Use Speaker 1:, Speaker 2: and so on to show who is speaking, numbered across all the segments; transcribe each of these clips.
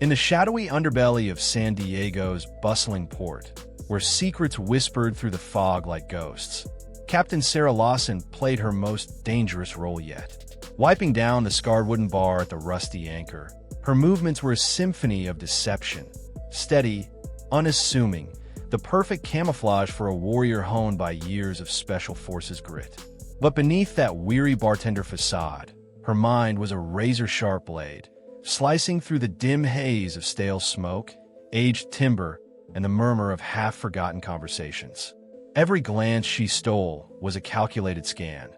Speaker 1: In the shadowy underbelly of San Diego's bustling port, where secrets whispered through the fog like ghosts, Captain Sarah Lawson played her most dangerous role yet. Wiping down the scarred wooden bar at the rusty anchor, her movements were a symphony of deception, steady, unassuming, the perfect camouflage for a warrior honed by years of special forces grit. But beneath that weary bartender facade, her mind was a razor-sharp blade, slicing through the dim haze of stale smoke, aged timber, and the murmur of half-forgotten conversations. Every glance she stole was a calculated scan,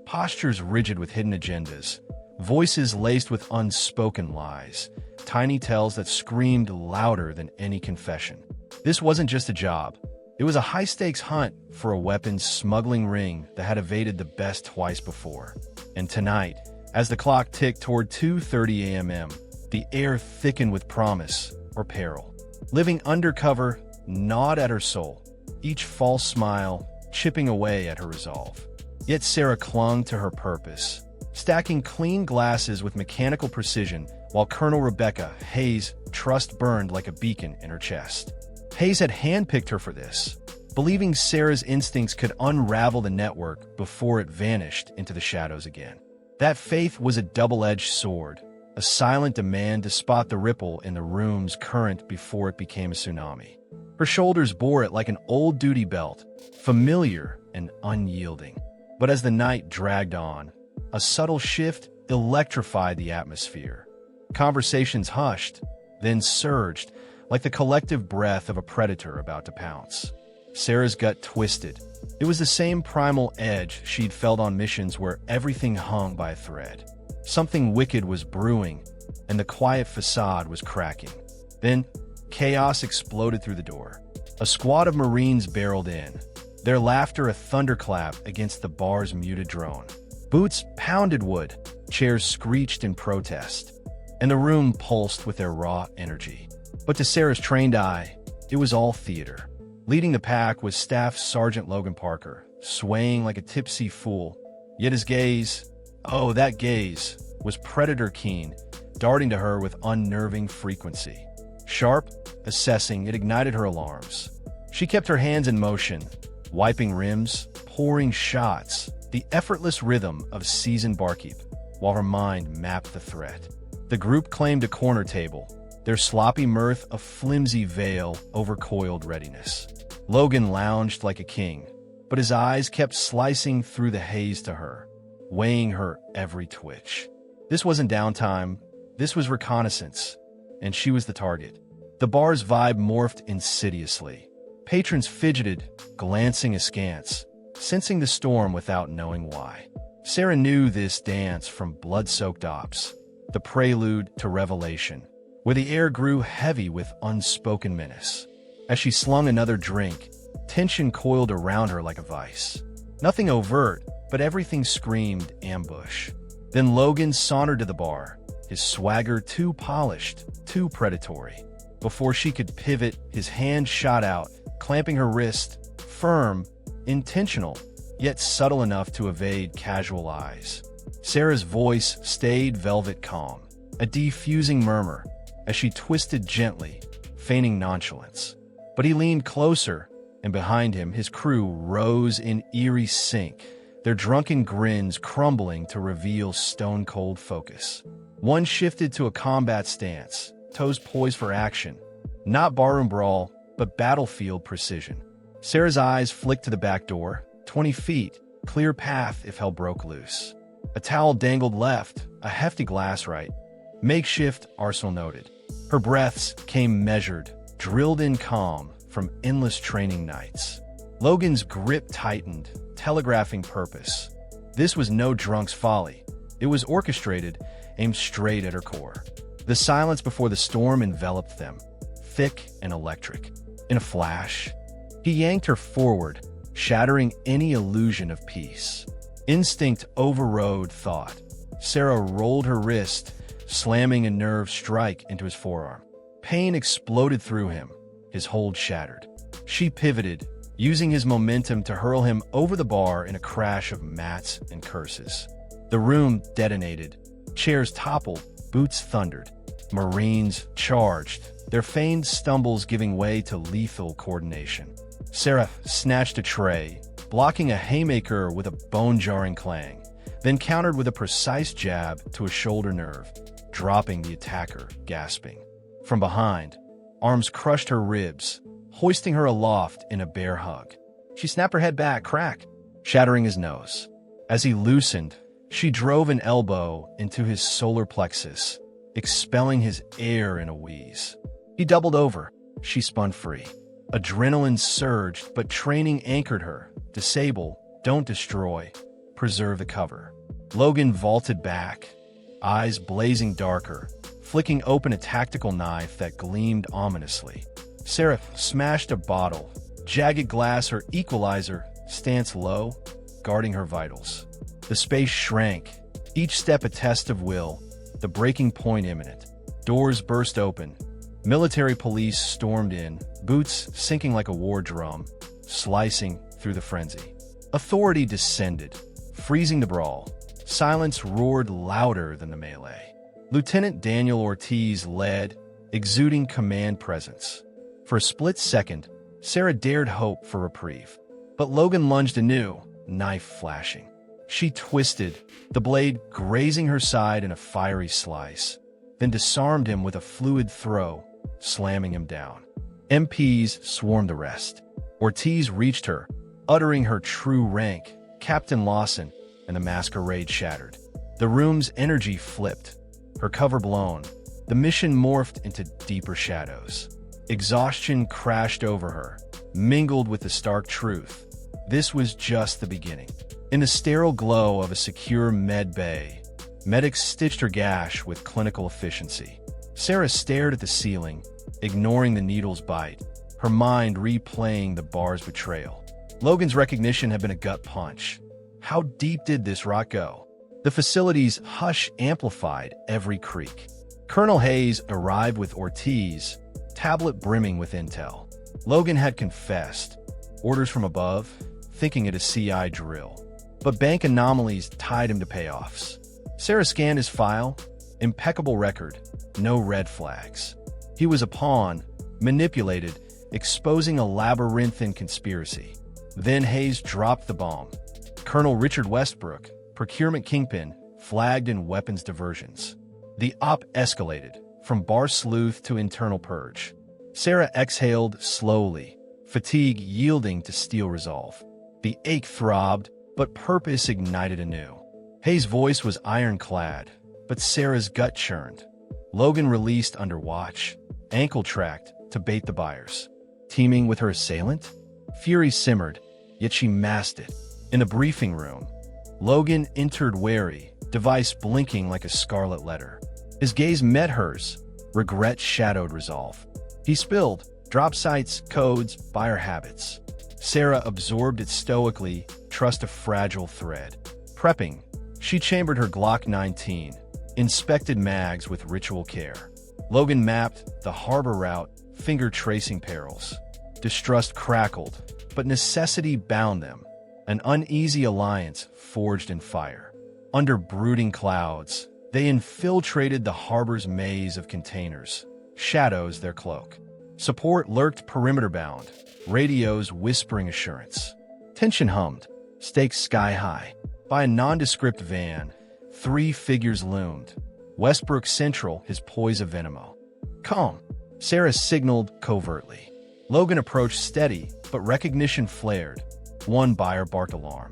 Speaker 1: postures rigid with hidden agendas, voices laced with unspoken lies, tiny tells that screamed louder than any confession. This wasn't just a job. It was a high-stakes hunt for a weapons smuggling ring that had evaded the best twice before. And tonight, as the clock ticked toward 2:30 a.m., the air thickened with promise or peril. Living undercover gnawed at her soul, each false smile chipping away at her resolve. Yet Sarah clung to her purpose, stacking clean glasses with mechanical precision while Colonel Rebecca Hayes' trust burned like a beacon in her chest. Hayes had handpicked her for this, believing Sarah's instincts could unravel the network before it vanished into the shadows again. That faith was a double-edged sword, a silent demand to spot the ripple in the room's current before it became a tsunami. Her shoulders bore it like an old duty belt, familiar and unyielding. But as the night dragged on, a subtle shift electrified the atmosphere. Conversations hushed, then surged, like the collective breath of a predator about to pounce. Sarah's gut twisted. It was the same primal edge she'd felt on missions where everything hung by a thread. Something wicked was brewing, and the quiet facade was cracking. Then, chaos exploded through the door. A squad of Marines barreled in, their laughter a thunderclap against the bar's muted drone. Boots pounded wood, chairs screeched in protest, and the room pulsed with their raw energy. But to Sarah's trained eye, it was all theater. Leading the pack was Staff Sergeant Logan Parker, swaying like a tipsy fool. Yet his gaze, oh, that gaze, was predator-keen, darting to her with unnerving frequency. Sharp, assessing, it ignited her alarms. She kept her hands in motion, wiping rims, pouring shots, the effortless rhythm of seasoned barkeep, while her mind mapped the threat. The group claimed a corner table, their sloppy mirth a flimsy veil over coiled readiness. Logan lounged like a king, but his eyes kept slicing through the haze to her, weighing her every twitch. This wasn't downtime, this was reconnaissance, and she was the target. The bar's vibe morphed insidiously. Patrons fidgeted, glancing askance, sensing the storm without knowing why. Sarah knew this dance from blood-soaked ops, the prelude to revelation, where the air grew heavy with unspoken menace. As she slung another drink, tension coiled around her like a vice. Nothing overt, but everything screamed ambush. Then Logan sauntered to the bar, his swagger too polished, too predatory. Before she could pivot, his hand shot out, clamping her wrist, firm, intentional, yet subtle enough to evade casual eyes. Sarah's voice stayed velvet calm, a defusing murmur, as she twisted gently, feigning nonchalance. But he leaned closer, and behind him his crew rose in eerie sync, their drunken grins crumbling to reveal stone-cold focus. One shifted to a combat stance, toes poised for action, not barroom brawl, but battlefield precision. Sarah's eyes flicked to the back door, 20 feet, clear path if hell broke loose. A towel dangled left, a hefty glass right. Makeshift, Arsenal noted. Her breaths came measured, drilled in calm from endless training nights. Logan's grip tightened, telegraphing purpose. This was no drunk's folly. It was orchestrated, aimed straight at her core. The silence before the storm enveloped them, thick and electric. In a flash, he yanked her forward, shattering any illusion of peace. Instinct overrode thought. Sarah rolled her wrist, slamming a nerve strike into his forearm. Pain exploded through him, his hold shattered. She pivoted, using his momentum to hurl him over the bar in a crash of mats and curses. The room detonated. Chairs toppled, boots thundered. Marines charged, their feigned stumbles giving way to lethal coordination. Sarah snatched a tray, blocking a haymaker with a bone-jarring clang, then countered with a precise jab to a shoulder nerve, dropping the attacker, gasping. From behind, arms crushed her ribs, hoisting her aloft in a bear hug. She snapped her head back, crack, shattering his nose. As he loosened, she drove an elbow into his solar plexus, expelling his air in a wheeze. He doubled over. She spun free. Adrenaline surged, but training anchored her. Disable, don't destroy, preserve the cover. Logan vaulted back, eyes blazing darker, flicking open a tactical knife that gleamed ominously. Sarah smashed a bottle, jagged glass her equalizer, stance low, guarding her vitals. The space shrank, each step a test of will, the breaking point imminent. Doors burst open. Military police stormed in, boots sinking like a war drum, slicing through the frenzy. Authority descended, freezing the brawl. Silence roared louder than the melee. Lieutenant Daniel Ortiz led, exuding command presence. For a split second, Sarah dared hope for reprieve. But Logan lunged anew, knife flashing. She twisted, the blade grazing her side in a fiery slice, then disarmed him with a fluid throw, slamming him down. MPs swarmed the rest. Ortiz reached her, uttering her true rank, Captain Lawson, and the masquerade shattered. The room's energy flipped, her cover blown. The mission morphed into deeper shadows. Exhaustion crashed over her, mingled with the stark truth. This was just the beginning. In the sterile glow of a secure med bay, medics stitched her gash with clinical efficiency. Sarah stared at the ceiling, ignoring the needle's bite, her mind replaying the bar's betrayal. Logan's recognition had been a gut punch. How deep did this rot go? The facility's hush amplified every creak. Colonel Hayes arrived with Ortiz, tablet brimming with intel. Logan had confessed, orders from above, thinking it a CI drill. But bank anomalies tied him to payoffs. Sarah scanned his file, impeccable record, no red flags. He was a pawn, manipulated, exposing a labyrinthine conspiracy. Then Hayes dropped the bomb. Colonel Richard Westbrook, procurement kingpin, flagged in weapons diversions. The op escalated, from bar sleuth to internal purge. Sarah exhaled slowly, fatigue yielding to steel resolve. The ache throbbed, but purpose ignited anew. Hayes' voice was ironclad, but Sarah's gut churned. Logan released under watch, ankle-tracked to bait the buyers. Teaming with her assailant? Fury simmered, yet she masked it. In the briefing room, Logan entered wary, device blinking like a scarlet letter. His gaze met hers, regret shadowed resolve. He spilled, drop sites, codes, buyer habits. Sarah absorbed it stoically, trust a fragile thread. Prepping, she chambered her Glock 19, inspected mags with ritual care. Logan mapped the harbor route, finger-tracing perils. Distrust crackled, but necessity bound them. An uneasy alliance forged in fire. Under brooding clouds, they infiltrated the harbor's maze of containers, shadows their cloak. Support lurked perimeter-bound, radios whispering assurance. Tension hummed, stakes sky-high. By a nondescript van, 3 figures loomed. Westbrook Central, his poise of Venimo. Calm, Sarah signaled covertly. Logan approached steady, but recognition flared. One buyer barked alarm.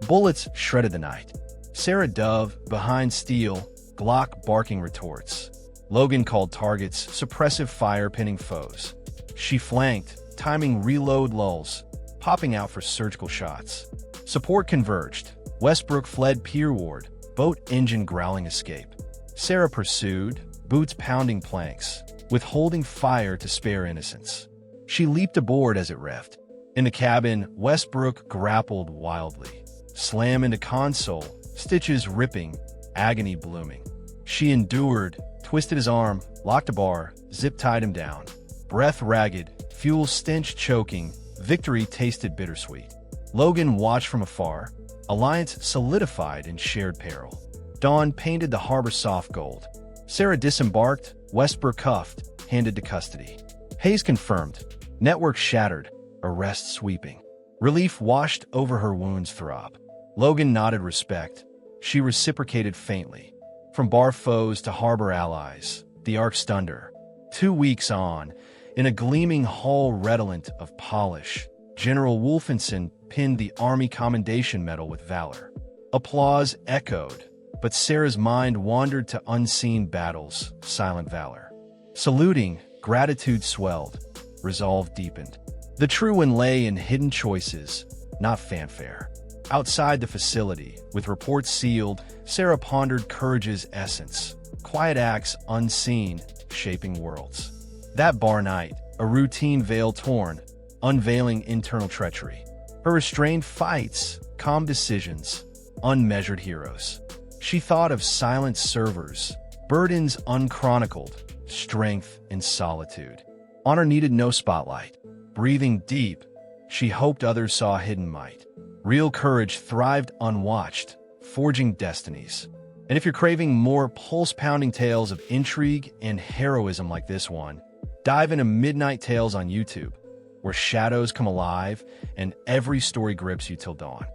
Speaker 1: Bullets shredded the night. Sarah dove, behind steel, Glock barking retorts. Logan called targets, suppressive fire pinning foes. She flanked, timing reload lulls, popping out for surgical shots. Support converged. Westbrook fled pierward, boat engine growling escape. Sarah pursued, boots pounding planks, withholding fire to spare innocence. She leaped aboard as it revved. In the cabin, Westbrook grappled wildly. Slam into console, stitches ripping, agony blooming. She endured, twisted his arm, locked a bar, zip-tied him down. Breath ragged, fuel stench choking, victory tasted bittersweet. Logan watched from afar, alliance solidified in shared peril. Dawn painted the harbor soft gold. Sarah disembarked, Wesper cuffed, handed to custody. Haze confirmed. Network shattered. Arrest sweeping. Relief washed over her wounds throb. Logan nodded respect. She reciprocated faintly. From bar foes to harbor allies, the arc stunned her. 2 weeks on, in a gleaming hull redolent of polish, General Wolfenson pinned the Army Commendation Medal with valor. Applause echoed, but Sarah's mind wandered to unseen battles, silent valor. Saluting, gratitude swelled, resolve deepened. The true one lay in hidden choices, not fanfare. Outside the facility, with reports sealed, Sarah pondered courage's essence. Quiet acts unseen, shaping worlds. That bar night, a routine veil torn, unveiling internal treachery. Her restrained fights, calm decisions, unmeasured heroes. She thought of silent servers, burdens unchronicled, strength in solitude. Honor needed no spotlight. Breathing deep, she hoped others saw hidden might. Real courage thrived unwatched, forging destinies. And if you're craving more pulse-pounding tales of intrigue and heroism like this one, dive into Midnight Tales on YouTube, where shadows come alive and every story grips you till dawn.